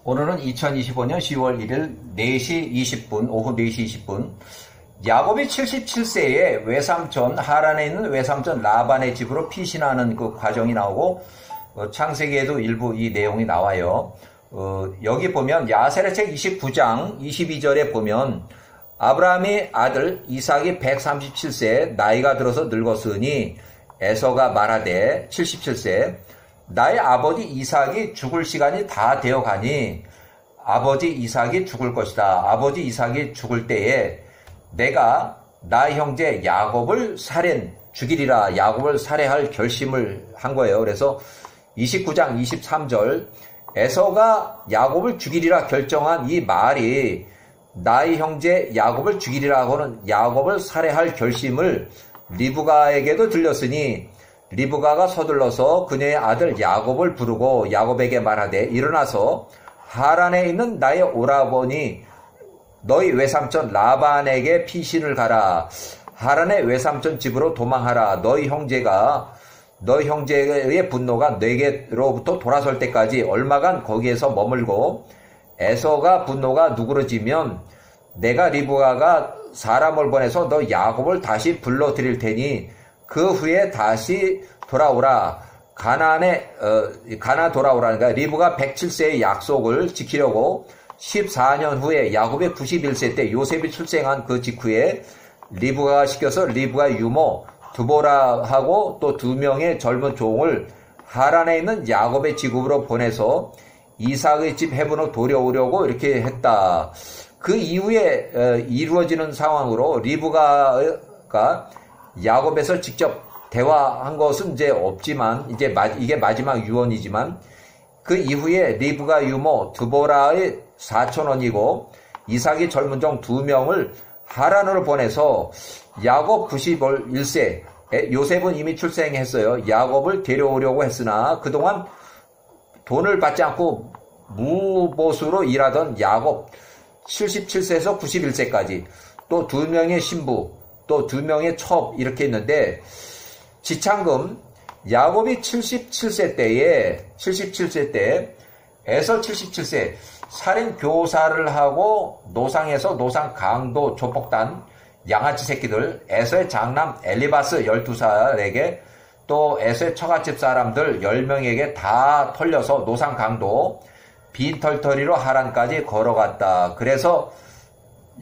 오늘은 2025년 10월 1일 4시 20분, 오후 4시 20분. 야곱이 77세에 외삼촌, 하란에 있는 외삼촌 라반의 집으로 피신하는 그 과정이 나오고, 창세기에도 일부 이 내용이 나와요. 여기 보면 야세르책 29장 22절에 보면 아브라함의 아들 이삭이 137세 나이가 들어서 늙었으니 에서가 말하되 77세 나의 아버지 이삭이 죽을 시간이 다 되어가니 아버지 이삭이 죽을 것이다. 아버지 이삭이 죽을 때에 내가 나의 형제 야곱을 죽이리라. 야곱을 살해할 결심을 한 거예요. 그래서 29장 23절 에서가 야곱을 죽이리라 결정한 이 말이 나의 형제 야곱을 죽이리라고는 야곱을 살해할 결심을 리브가에게도 들렸으니 리브가가 서둘러서 그녀의 아들 야곱을 부르고 야곱에게 말하되 일어나서 하란에 있는 나의 오라버니 너희 외삼촌 라반에게 피신을 가라. 하란의 외삼촌 집으로 도망하라. 너희 형제의 분노가 내게로부터 돌아설 때까지 얼마간 거기에서 머물고 에서가 분노가 누그러지면 내가 리브가가 사람을 보내서 너 야곱을 다시 불러드릴 테니 그 후에 다시 돌아오라. 가나 돌아오라니까 리브가 107세의 약속을 지키려고 14년 후에 야곱의 91세 때 요셉이 출생한 그 직후에 리브가가 시켜서 리브가 유모 두보라하고 또 2명의 젊은 종을 하란에 있는 야곱의 지국으로 보내서 이삭의 집 헤브론으로 돌아오려고 이렇게 했다. 그 이후에 이루어지는 상황으로 리브가가 야곱에서 직접 대화한 것은 이제 없지만 이게 마지막 유언이지만 그 이후에 리브가 유모 드보라의 사촌원이고 이삭이 젊은 종 2명을 하란으로 보내서 야곱 91세 요셉은 이미 출생했어요. 야곱을 데려오려고 했으나 그동안 돈을 받지 않고 무보수로 일하던 야곱 77세에서 91세까지 또 2명의 신부 또 2명의 첩 이렇게 있는데 지창금 야곱이 77세 때 에서 77세 살인 교사를 하고 노상에서 노상 강도 조폭단 양아치 새끼들 에서의 장남 엘리바스 12살에게 또 에서의 처갓집 사람들 10명에게 다 털려서 노상 강도 빈털터리로 하란까지 걸어갔다. 그래서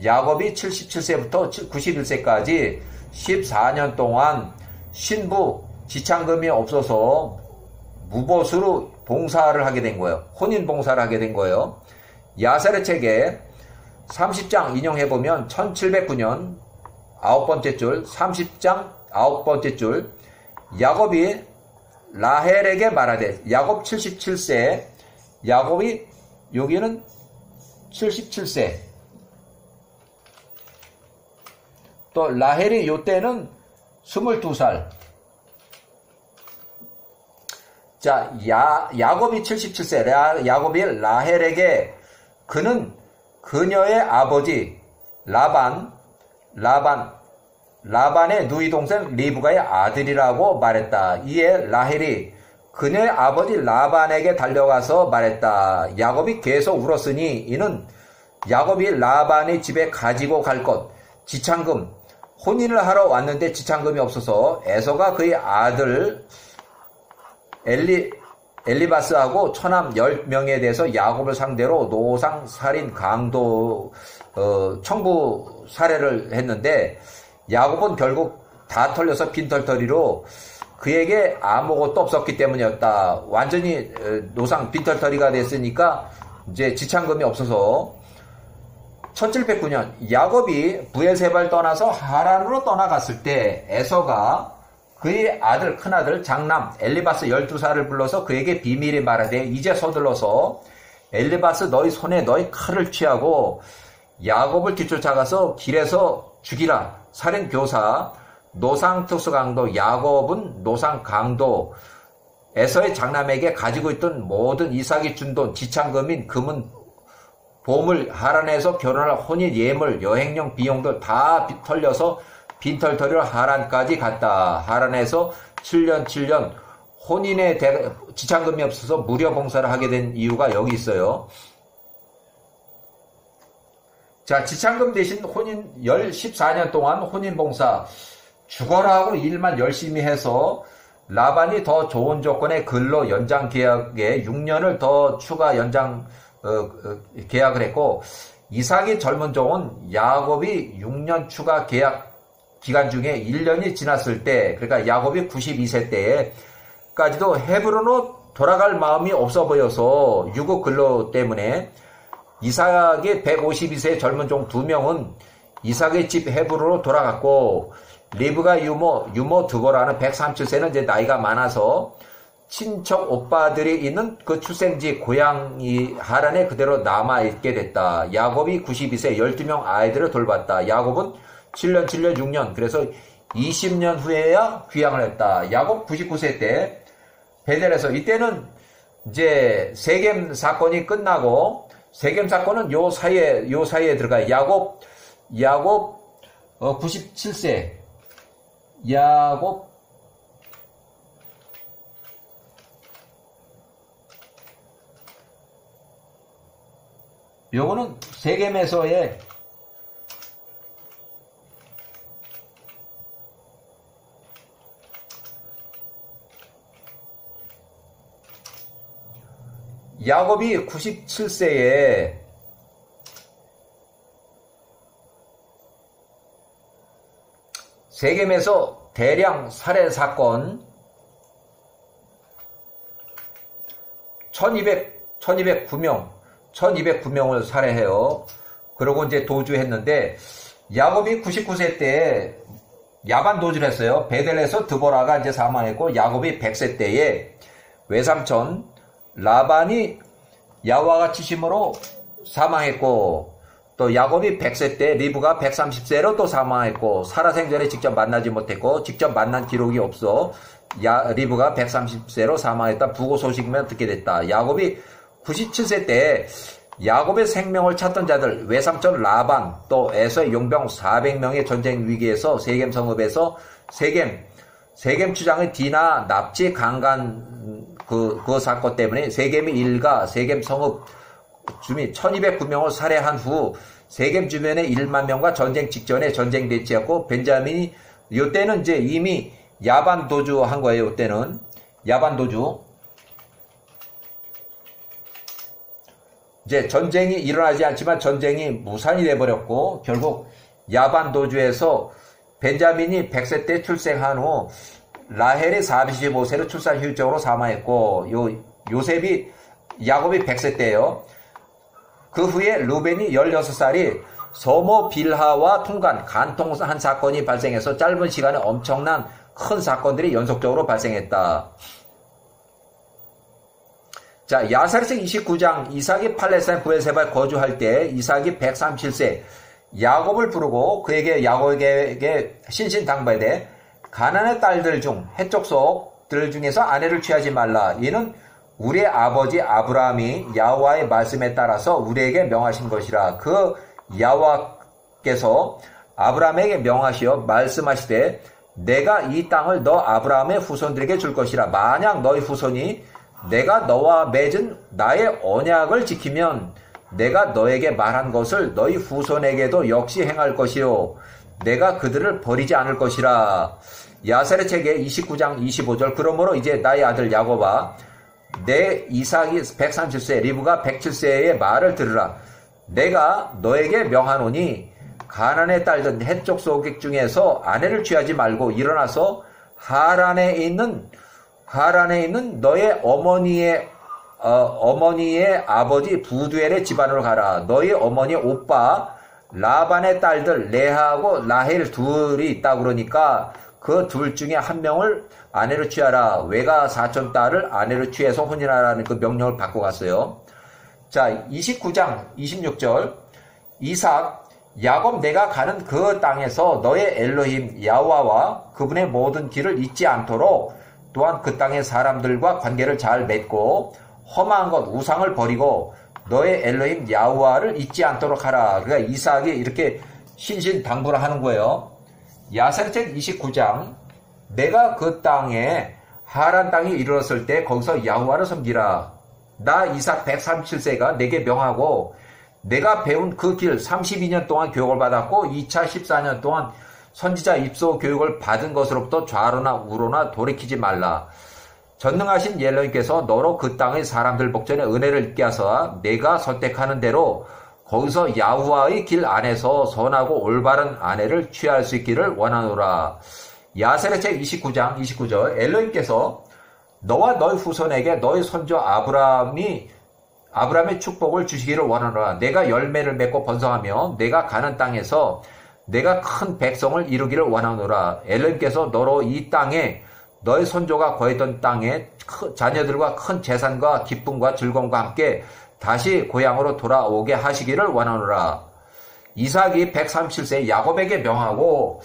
야곱이 77세부터 91세까지 14년 동안 신부 지창금이 없어서 무보수로 봉사를 하게 된 거예요. 혼인 봉사를 하게 된 거예요. 야세르책에 30장 인용해보면 1709년 9번째 줄 30장 9번째 줄 야곱이 라헬에게 말하되 야곱 77세 야곱이 여기는 77세 또 라헬이 요때는 22살 자 야곱이 77세 야곱이 라헬에게 그는 그녀의 아버지 라반의 누이 동생 리브가의 아들이라고 말했다. 이에 라헬이 그녀의 아버지 라반에게 달려가서 말했다. 야곱이 계속 울었으니 이는 야곱이 라반의 집에 가지고 갈 것 지창금 혼인을 하러 왔는데 지창금이 없어서 에서가 그의 아들 엘리바스하고 처남 10명에 대해서 야곱을 상대로 노상 살인 강도 청부 살해를 했는데 야곱은 결국 다 털려서 빈털터리로 그에게 아무것도 없었기 때문이었다. 완전히 노상 빈털터리가 됐으니까 이제 지창금이 없어서 1709년 야곱이 부엘세바를 떠나서 하란으로 떠나갔을 때 에서가 그의 큰아들 장남 엘리바스 12살을 불러서 그에게 비밀히 말하되 이제 서둘러서 엘리바스 너희 손에 너희 칼을 취하고 야곱을 뒤쫓아가서 길에서 죽이라. 살인교사 노상특수강도 야곱은 노상강도 에서의 장남에게 가지고 있던 모든 이삭이 준 돈 지창금인 금은 보물 하란에서 결혼할 혼인 예물 여행용 비용들 다 털려서 빈털터리로 하란까지 갔다. 하란에서 7년 혼인에 지창금이 없어서 무료 봉사를 하게 된 이유가 여기 있어요. 자, 지참금 대신 혼인 14년 동안 혼인봉사 죽어라 하고 일만 열심히 해서 라반이 더 좋은 조건의 근로 연장 계약에 6년을 더 추가 연장 계약을 했고, 이삭이 젊은 종은 야곱이 6년 추가 계약 기간 중에 1년이 지났을 때, 그러니까 야곱이 92세 때까지도 헤브론으로 돌아갈 마음이 없어 보여서 유급 근로 때문에 이삭의 152세 젊은 종 2명은 이삭의 집 헤브론으로 돌아갔고, 리브가 유모 드보라는 137세는 이제 나이가 많아서 친척 오빠들이 있는 그 출생지 고향이 하란에 그대로 남아있게 됐다. 야곱이 92세 12명 아이들을 돌봤다. 야곱은 7년, 6년, 그래서 20년 후에야 귀향을 했다. 야곱 99세 때 베델에서, 이때는 이제 세겜 사건이 끝나고, 세겜 사건은 요 사이에 들어가요. 야곱 97세. 요거는 세겜에서의 야곱이 97세에 세겜에서 대량 살해 사건 1209명을 살해해요. 그러고 이제 도주했는데, 야곱이 99세 때 야반 도주를 했어요. 베델에서 드보라가 이제 사망했고, 야곱이 100세 때에 외삼촌 라반이 야와가 치심으로 사망했고, 또 야곱이 100세 때 리브가 130세로 또 사망했고, 사라 생전에 직접 만나지 못했고 직접 만난 기록이 없어 리브가 130세로 사망했다. 부고 소식만 듣게 됐다. 야곱이 97세 때 야곱의 생명을 찾던 자들, 외삼촌 라반, 또 에서의 용병 400명의 전쟁 위기에서 세겜 성읍에서 세겜 추장의 디나 납치 강간 그 사건 때문에 세겜의 일가, 세겜 성읍 주민 1209명을 살해한 후 세겜 주변의 1만 명과 전쟁 직전에 전쟁 대치했고, 벤자민이 요때는 이제 이미 야반 도주한 거예요. 요때는 야반 도주. 이제 전쟁이 일어나지 않지만 전쟁이 무산이 돼버렸고, 결국 야반 도주에서 벤자민이 100세 때 출생한 후 라헬이 45세로 출산 휴직적으로 사망했고, 야곱이 100세 때예요. 그 후에 루벤이 16살이 서모 빌하와 간통한 사건이 발생해서 짧은 시간에 엄청난 큰 사건들이 연속적으로 발생했다. 자, 야사리서 29장, 이삭이 팔레스타인 브엘세바에 거주할 때 이삭이 137세, 야곱을 부르고 야곱에게 신신당부하되, 가나안의 딸들 중 해쪽 속들 중에서 아내를 취하지 말라. 이는 우리의 아버지 아브라함이 야호와의 말씀에 따라서 우리에게 명하신 것이라. 그 야호와께서 아브라함에게 명하시어 말씀하시되, 내가 이 땅을 너 아브라함의 후손들에게 줄 것이라. 만약 너희 후손이 내가 너와 맺은 나의 언약을 지키면 내가 너에게 말한 것을 너희 후손에게도 역시 행할 것이요, 내가 그들을 버리지 않을 것이라. 야세르 책의 29장 25절, 그러므로 이제 나의 아들 야곱아, 내 이삭이 137세, 리브가 107세의 말을 들으라. 내가 너에게 명하노니 가나안의 딸들 해쪽 소객 중에서 아내를 취하지 말고 일어나서 하란에 있는 너의 어머니의 아버지 부두엘의 집안으로 가라. 너희 어머니의 오빠 라반의 딸들 레하하고 라헬 둘이 있다 그러니까 그 둘 중에 한 명을 아내로 취하라. 외가 사촌 딸을 아내로 취해서 혼인하라는 그 명령을 받고 갔어요. 자, 29장 26절, 야곱 내가 가는 그 땅에서 너의 엘로힘 야호와와 그분의 모든 길을 잊지 않도록, 또한 그 땅의 사람들과 관계를 잘 맺고 험한 것 우상을 버리고 너의 엘로힘 야호와를 잊지 않도록 하라. 그러니까 이삭이 이렇게 신신당부를 하는 거예요. 야사리책 29장, 내가 그 땅에 하란 땅에 이르렀을 때 거기서 야호와를 섬기라. 나 이삭 137세가 내게 명하고 내가 배운 그 길 32년 동안 교육을 받았고 2차 14년 동안 선지자 입소 교육을 받은 것으로부터 좌로나 우로나 돌이키지 말라. 전능하신 엘로힘께서 너로 그 땅의 사람들 복전에 은혜를 있게 하사 내가 선택하는 대로 거기서 야후와의 길 안에서 선하고 올바른 아내를 취할 수 있기를 원하노라. 야셀의 책 29장 29절 엘로힘께서 너와 너희 후손에게 너희 선조 아브라함의 축복을 주시기를 원하노라. 내가 열매를 맺고 번성하며 내가 가는 땅에서 내가 큰 백성을 이루기를 원하노라. 엘로힘께서 너로 이 땅에 너희 선조가 거했던 땅에 자녀들과 큰 재산과 기쁨과 즐거움과 함께 다시 고향으로 돌아오게 하시기를 원하노라. 이삭이 137세 야곱에게 명하고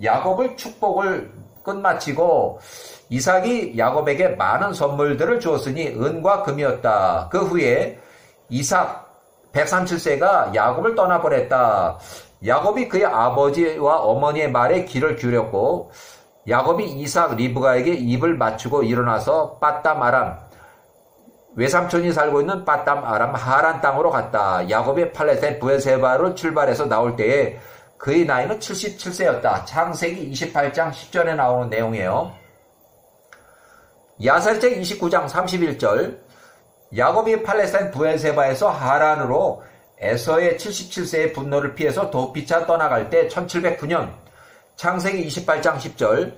야곱을 축복을 끝마치고 이삭이 야곱에게 많은 선물들을 주었으니 은과 금이었다. 그 후에 이삭 137세가 야곱을 떠나보냈다. 야곱이 그의 아버지와 어머니의 말에 귀를 기울였고 야곱이 이삭 리브가에게 입을 맞추고 일어나서 빠담 아람 외삼촌이 살고 있는 빠담 아람 하란 땅으로 갔다. 야곱이 팔레스타인 브엘세바로 출발해서 나올 때에 그의 나이는 77세였다. 창세기 28장 10절에 나오는 내용이에요. 야살책 29장 31절 야곱이 팔레스타인 브엘세바에서 하란으로 에서의 77세의 분노를 피해서 도피차 떠나갈 때 1709년 창세기 28장 10절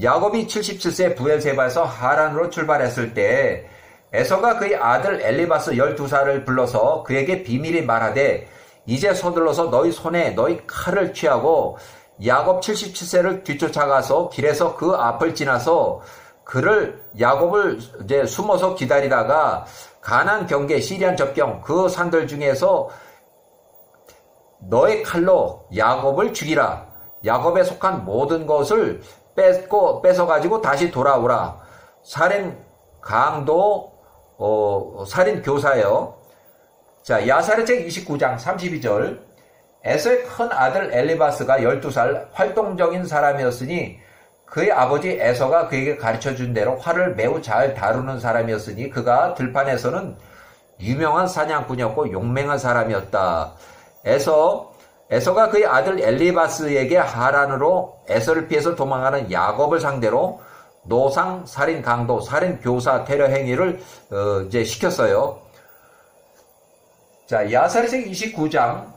야곱이 77세 브엘세바에서 하란으로 출발했을 때 에서가 그의 아들 엘리바스 12살을 불러서 그에게 비밀히 말하되 이제 서둘러서 너희 손에 너희 칼을 취하고 야곱 77세를 뒤쫓아가서 길에서 그 앞을 지나서 그를 야곱을 이제 숨어서 기다리다가 가나안 경계 시리안 접경 그 산들 중에서 너의 칼로 야곱을 죽이라. 야곱에 속한 모든 것을 뺏어가지고 다시 돌아오라. 살인 강도 살인 교사예요. 자, 야사르책 29장 32절 에서의 큰 아들 엘리바스가 12살 활동적인 사람이었으니 그의 아버지 에서가 그에게 가르쳐준 대로 활을 매우 잘 다루는 사람이었으니 그가 들판에서는 유명한 사냥꾼이었고 용맹한 사람이었다. 에서가 그의 아들 엘리바스에게 하란으로 에서를 피해서 도망가는 야곱을 상대로 노상, 살인 강도, 살인 교사 테러 행위를 이제 시켰어요. 자, 야사르책 29장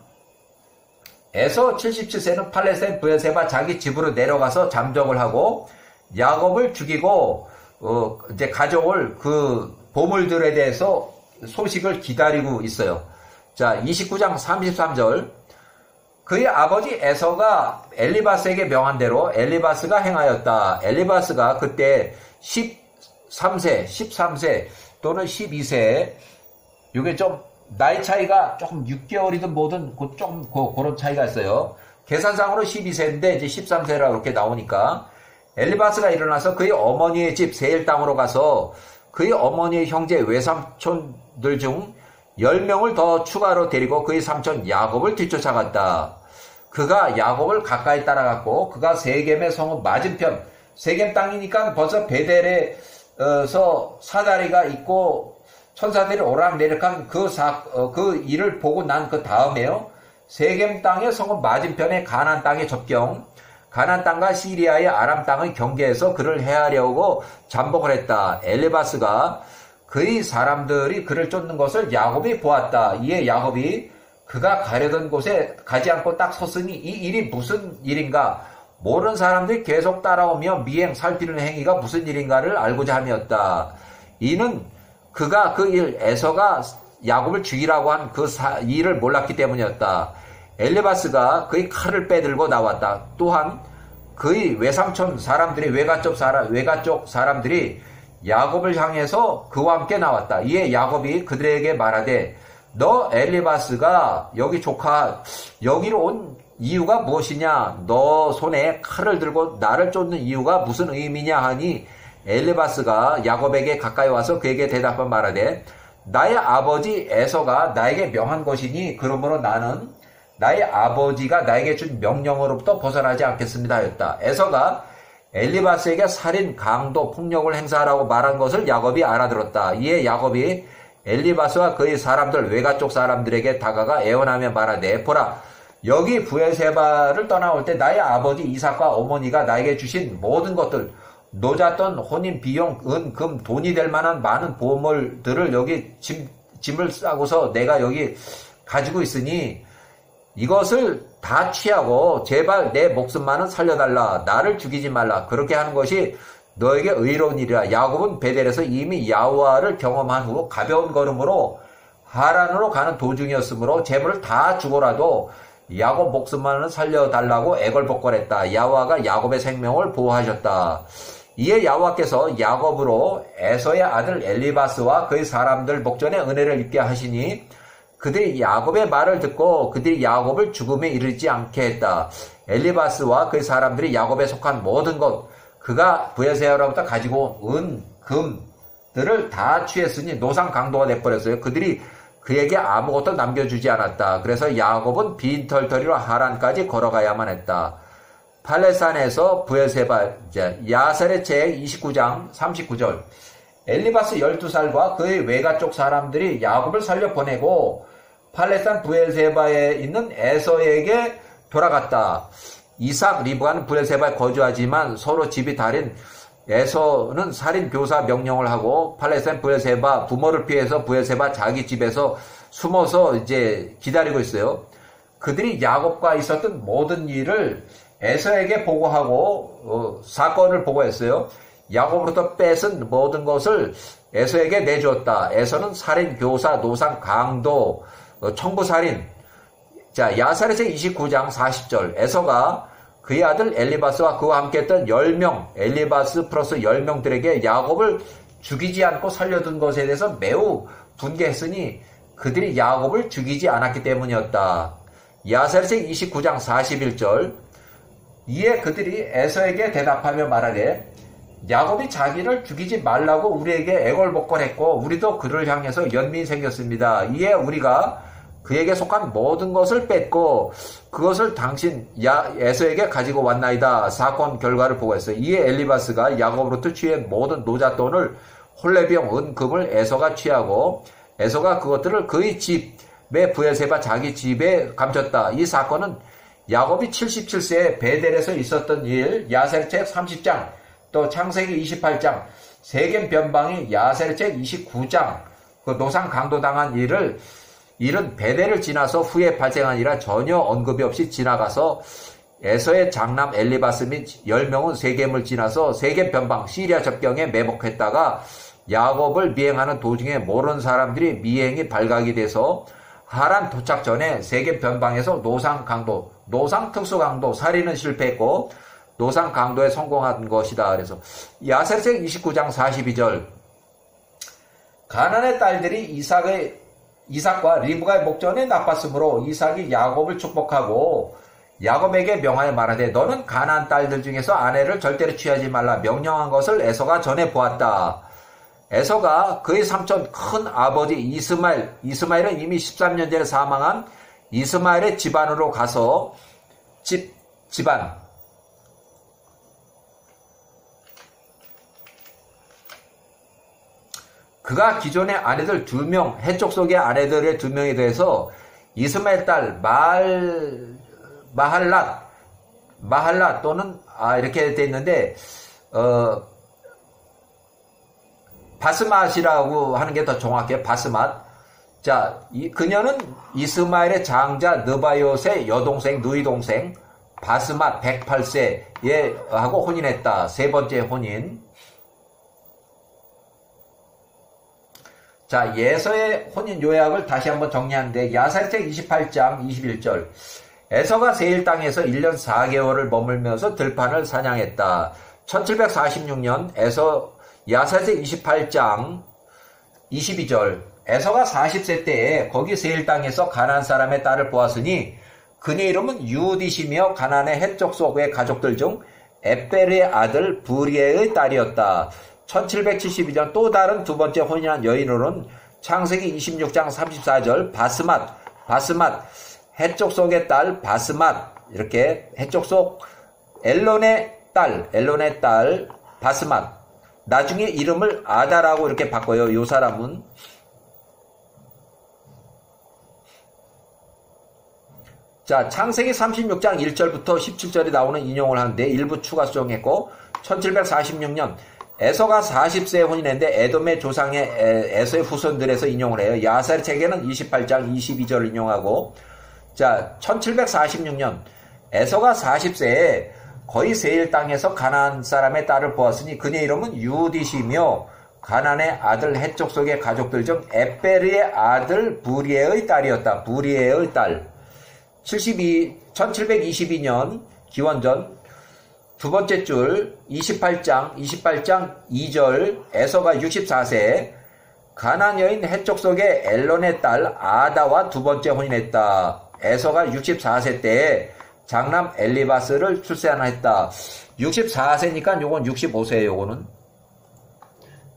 에서 77세는 팔레스타인 브엘세바 자기 집으로 내려가서 잠적을 하고 야곱을 죽이고 이제 가져올 그 보물들에 대해서 소식을 기다리고 있어요. 자, 29장 33절 그의 아버지 에서가 엘리바스에게 명한 대로 엘리바스가 행하였다. 엘리바스가 그때 13세 또는 12세 이게 좀 나이 차이가 조금 6개월이든 뭐든 좀 그런 차이가 있어요. 계산상으로 12세인데 이제 13세라고 이렇게 나오니까 엘리바스가 일어나서 그의 어머니의 집 세일 땅으로 가서 그의 어머니의 형제 외삼촌들 중 10명을 더 추가로 데리고 그의 삼촌 야곱을 뒤쫓아갔다. 그가 야곱을 가까이 따라갔고 그가 세겜의 성읍 맞은편 세겜 땅이니까 벌써 베델에서 사다리가 있고 천사들이 오락내락한 그 일을 보고 난 그 다음에요. 세겜 땅의 성읍 맞은편에 가나안 땅의 접경, 가나안 땅과 시리아의 아람 땅의 경계에서 그를 해하려고 잠복을 했다. 엘리바스가 그의 사람들이 그를 쫓는 것을 야곱이 보았다. 이에 야곱이 그가 가려던 곳에 가지 않고 딱 섰으니 이 일이 무슨 일인가? 모르는 사람들이 계속 따라오며 미행 살피는 행위가 무슨 일인가를 알고자 함이었다. 이는 그가 그 일, 에서가 야곱을 죽이라고 한 그 일을 몰랐기 때문이었다. 엘리바스가 그의 칼을 빼들고 나왔다. 또한 그의 외삼촌 사람들이 외가쪽 사람들이 야곱을 향해서 그와 함께 나왔다. 이에 야곱이 그들에게 말하되 너 엘리바스가 여기 조카 여기로 온 이유가 무엇이냐? 너 손에 칼을 들고 나를 쫓는 이유가 무슨 의미냐 하니 엘리바스가 야곱에게 가까이 와서 그에게 대답한 말하되 나의 아버지 에서가 나에게 명한 것이니 그러므로 나는 나의 아버지가 나에게 준 명령으로부터 벗어나지 않겠습니다 하였다. 에서가 엘리바스에게 살인, 강도, 폭력을 행사하라고 말한 것을 야곱이 알아들었다. 이에 야곱이 엘리바스와 그의 사람들 외가 쪽 사람들에게 다가가 애원하며 말하되 보라 여기 브엘세바를 떠나올 때 나의 아버지 이삭과 어머니가 나에게 주신 모든 것들 노잣돈 혼인 비용 은 금 돈이 될 만한 많은 보물들을 여기 짐을 싸고서 내가 여기 가지고 있으니 이것을 다 취하고 제발 내 목숨만은 살려달라. 나를 죽이지 말라. 그렇게 하는 것이 너에게 의로운 일이라. 야곱은 베델에서 이미 야호와를 경험한 후 가벼운 걸음으로 하란으로 가는 도중이었으므로 재물을 다 주고라도 야곱 목숨만은 살려달라고 애걸복걸했다. 야호와가 야곱의 생명을 보호하셨다. 이에 야호와께서 야곱으로 에서의 아들 엘리바스와 그의 사람들 목전에 은혜를 입게 하시니 그들이 야곱의 말을 듣고 그들이 야곱을 죽음에 이르지 않게 했다. 엘리바스와 그의 사람들이 야곱에 속한 모든 것 그가 브엘세바로부터 가지고 은, 금들을 다 취했으니 노상 강도가 돼버렸어요. 그들이 그에게 아무것도 남겨주지 않았다. 그래서 야곱은 빈털터리로 하란까지 걸어가야만 했다. 팔레산에서 브엘세바 야셀의 제 29장 39절 엘리바스 12살과 그의 외가 쪽 사람들이 야곱을 살려 보내고 팔레산 브엘세바에 있는 에서에게 돌아갔다. 이삭 리브가는 브엘세바에 거주하지만 서로 집이 다른 에서는 살인 교사 명령을 하고 팔레산 브엘세바 부모를 피해서 브엘세바 자기 집에서 숨어서 이제 기다리고 있어요. 그들이 야곱과 있었던 모든 일을 에서에게 보고하고 사건을 보고했어요. 야곱으로부터 뺏은 모든 것을 에서에게 내주었다. 에서는 살인, 교사, 노상, 강도, 청부살인. 자, 야살에서 29장 40절. 에서가 그의 아들 엘리바스와 그와 함께했던 10명, 엘리바스 플러스 10명들에게 야곱을 죽이지 않고 살려둔 것에 대해서 매우 분개했으니 그들이 야곱을 죽이지 않았기 때문이었다. 야살에서 29장 41절. 이에 그들이 에서에게 대답하며 말하되 야곱이 자기를 죽이지 말라고 우리에게 애걸복걸했고 우리도 그를 향해서 연민이 생겼습니다. 이에 우리가 그에게 속한 모든 것을 뺏고 그것을 당신 에서에게 가지고 왔나이다. 사건 결과를 보고했어요. 이에 엘리바스가 야곱으로부터 취한 모든 노잣돈을 홀레비용 은금을 에서가 취하고 에서가 그것들을 그의 집에 브엘세바 자기 집에 감췄다. 이 사건은 야곱이 77세에 베델에서 있었던 일, 야셀책 30장, 또 창세기 28장, 세겜 변방이 야셀책 29장, 그 노상 강도당한 일은 베델을 지나서 후에 발생한 일이라 전혀 언급이 없이 지나가서 에서의 장남 엘리바스 및 10명은 세겜을 지나서 세겜 변방 시리아 접경에 매복했다가 야곱을 미행하는 도중에 모르는 사람들이 미행이 발각이 돼서 하란 도착 전에 세겜 변방에서 노상 강도, 노상 특수 강도, 살인은 실패했고 노상 강도에 성공한 것이다. 그래서 야셀책 29장 42절 가나안의 딸들이 이삭과 리브가의 목전에 나빴으므로 이삭이 야곱을 축복하고 야곱에게 명하여 말하되 너는 가나안 딸들 중에서 아내를 절대로 취하지 말라 명령한 것을 에서가 전해 보았다. 에서가 그의 삼촌 큰 아버지 이스마엘은 이미 13년 전에 사망한 이스마엘의 집안으로 가서 집안 그가 기존의 아내들 2명, 해쪽 속의 아내들의 2명에 대해서 이스마엘 딸 마할랏 또는 이렇게 돼 있는데 바스맛이라고 하는 게 더 정확해요. 바스맛. 자, 그녀는 이스마엘의 장자 느바이옷의 여동생, 누이 동생 바스맛 108세에 하고 혼인했다. 세 번째 혼인. 자, 예서의 혼인 요약을 다시 한번 정리하는데 야살책 28장 21절 에서가 세일 땅에서 1년 4개월을 머물면서 들판을 사냥했다. 1746년 야살책 28장 22절 에서가 40세 때에 거기 세일 땅에서 가나안 사람의 딸을 보았으니 그녀의 이름은 유디시며 가나안의 해쪽 속의 가족들 중 에베르의 아들 부리에의 딸이었다. 1772년 또 다른 두 번째 혼인한 여인으로는 창세기 26장 34절 바스맛 해쪽 속의 딸 바스맛 이렇게 해쪽 속 엘론의 딸 바스맛 나중에 이름을 아다라고 이렇게 바꿔요. 요 사람은 자, 창세기 36장 1절부터 17절에 나오는 인용을 하는데 일부 추가 수정했고 1746년 에서가 40세에 혼인했는데 에돔의 조상의 에서의 후손들에서 인용을 해요. 야살의 책에는 28장 22절을 인용하고 자, 1746년 에서가 40세에 거의 세일 땅에서 가나안 사람의 딸을 보았으니 그녀의 이름은 유디시며 가나안의 아들 헷족 속의 가족들 중 에베르의 아들 부리에의 딸이었다. 부리에의 딸. 1722년 기원전 두 번째 줄 28장 2절 에서가 64세 가나안 여인 헷족 속의 엘론의 딸 아다와 두 번째 혼인했다. 에서가 64세 때에 장남 엘리바스를 출산했다. 64세니까 요건 65세예요. 요거는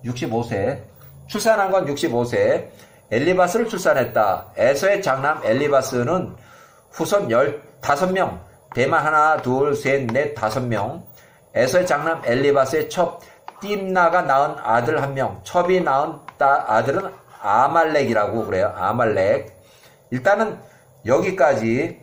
65세. 출산한 건 65세. 엘리바스를 출산했다. 에서의 장남 엘리바스는 후손 15명. 대만 하나, 둘, 셋, 넷, 5명. 에서의 장남 엘리바스의 첩 띠므나가 낳은 아들 1명. 첩이 낳은 아들은 아말렉이라고 그래요. 아말렉. 일단은 여기까지